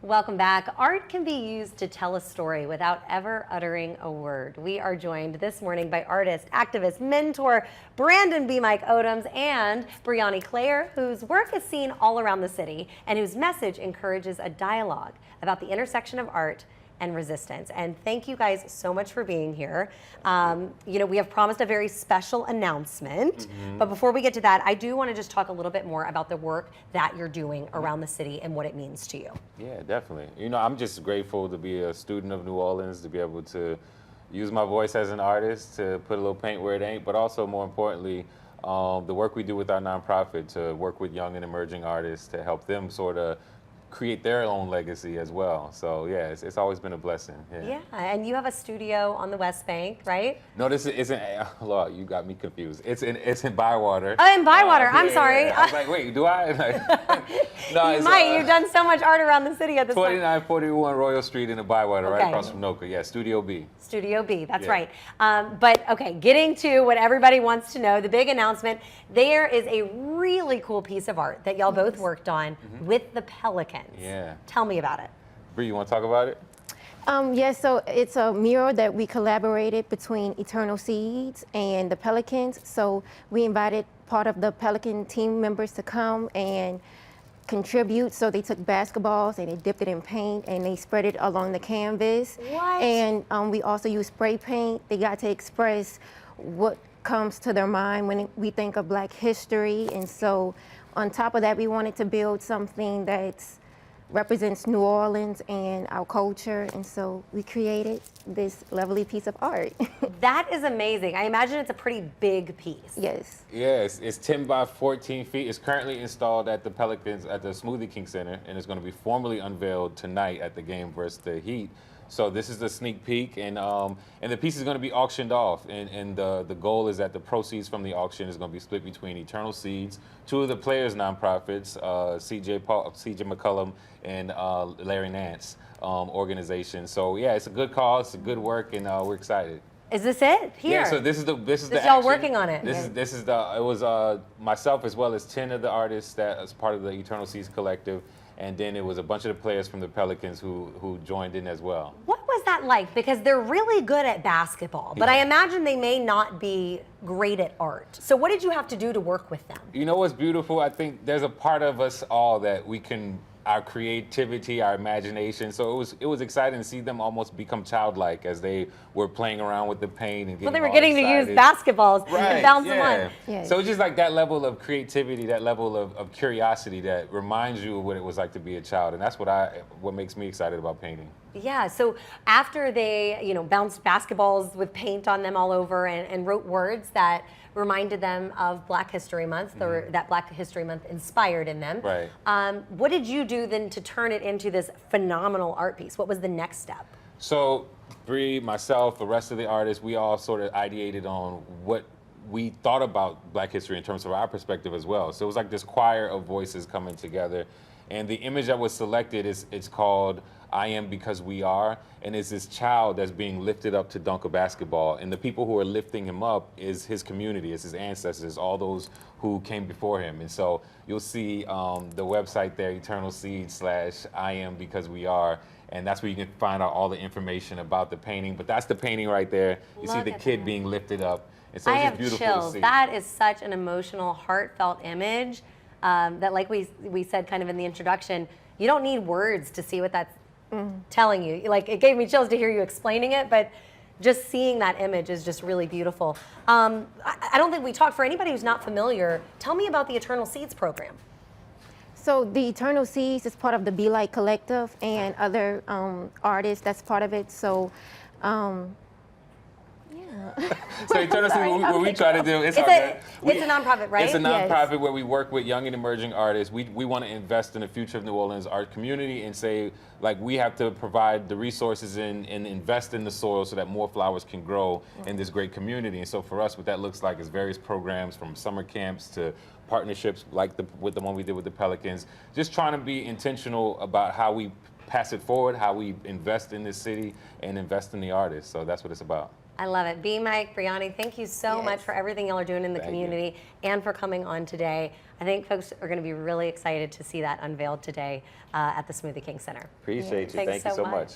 Welcome back. Art can be used to tell a story without ever uttering a word. We are joined this morning by artist, activist, mentor, Brandon BMIKE Odums and Brioni Claire, whose work is seen all around the city and whose message encourages a dialogue about the intersection of art and resistance. And thank you guys so much for being here. You know, we have promised a very special announcement, but before we get to that, I do want to just talk a little bit more about the work that you're doing around the city and what it means to you. Yeah, definitely. You know, I'm just grateful to be a student of New Orleans, to be able to use my voice as an artist, to put a little paint where it ain't, but also more importantly, the work we do with our nonprofit to work with young and emerging artists to help them sort of create their own legacy as well. So yeah, it's always been a blessing. Yeah, and you have a studio on the West Bank, right? No, this isn't. Lord, you got me confused. It's in Bywater. Oh, in Bywater. I'm sorry. Yeah. I was like, wait, do I? Like, no, you might. You've done so much art around the city at this point. 2941 Royal Street in the Bywater, right across from Noka. Yeah, Studio B. Studio B, that's right. But okay, getting to what everybody wants to know, the big announcement. There is a really cool piece of art that y'all both worked on with the Pelicans. Yeah. Tell me about it. Bree, you want to talk about it? Yes, so it's a mural that we collaborated between Eternal Seeds and the Pelicans. So we invited part of the Pelican team members to come and contribute. So they took basketballs and they dipped it in paint and they spread it along the canvas. What? And we also used spray paint. They got to express what comes to their mind when we think of Black history. And so on top of that, we wanted to build something that represents New Orleans and our culture, and so we created this lovely piece of art. That is amazing. I imagine it's a pretty big piece. Yes. Yes, it's 10 by 14 feet. It's currently installed at the Pelicans at the Smoothie King Center, and it's going to be formally unveiled tonight at the game versus the Heat. So this is the sneak peek, and the piece is going to be auctioned off, and the goal is that the proceeds from the auction is going to be split between Eternal Seeds, two of the players' nonprofits, CJ McCullum and Larry Nance organization. So yeah, it's a good cause, it's a good work, and we're excited. Is this it here? Yeah, so this is the y'all working on it. It was myself as well as 10 of the artists that as part of the Eternal Seeds collective. And then it was a bunch of the players from the Pelicans who joined in as well. What was that like? Because they're really good at basketball, but I imagine they may not be great at art. So what did you have to do to work with them? You know what's beautiful? I think there's a part of us all that we can, our creativity, our imagination. So it was exciting to see them almost become childlike as they were playing around with the paint and getting Well, they were getting excited. to use basketballs and bounce them on. Yes. So it's just like that level of creativity, that level of curiosity that reminds you of what it was like to be a child. And that's what makes me excited about painting. Yeah, so after they, bounced basketballs with paint on them all over and wrote words that reminded them of Black History Month, or that Black History Month inspired in them. Right. What did you do then to turn it into this phenomenal art piece? What was the next step? So Bree, myself, the rest of the artists, we all sort of ideated on what we thought about Black history in terms of our perspective as well. So it was like this choir of voices coming together. And the image that was selected it's called I Am Because We Are, and it's this child that's being lifted up to dunk a basketball. And the people who are lifting him up is his community, it's his ancestors, all those who came before him. And so you'll see the website there, Eternal Seeds / I Am Because We Are, and that's where you can find out all the information about the painting. But that's the painting right there. You see the kid being lifted up. And so I it's have beautiful chills. to see. That is such an emotional, heartfelt image that, like we said kind of in the introduction, you don't need words to see what that's telling you. Like, it gave me chills to hear you explaining it, but just seeing that image is just really beautiful. I don't think we talked, for anybody who's not familiar, tell me about the Eternal Seeds program. So the Eternal Seeds is part of the Be Like Collective and other artists that's part of it. So So Eternal Seeds, what we try to do, it's a nonprofit, right? It's a nonprofit where we work with young and emerging artists. We want to invest in the future of New Orleans art community and say, like, we have to provide the resources and invest in the soil so that more flowers can grow in this great community. And so for us, what that looks like is various programs from summer camps to partnerships like with the one we did with the Pelicans, just trying to be intentional about how we pass it forward, how we invest in this city and invest in the artists. So that's what it's about. I love it. BMIKE, Brioni, thank you so Yes. much for everything y'all are doing in the Thank you. community and for coming on today. I think folks are going to be really excited to see that unveiled today at the Smoothie King Center. Appreciate you. Thanks Thank you so so much. much.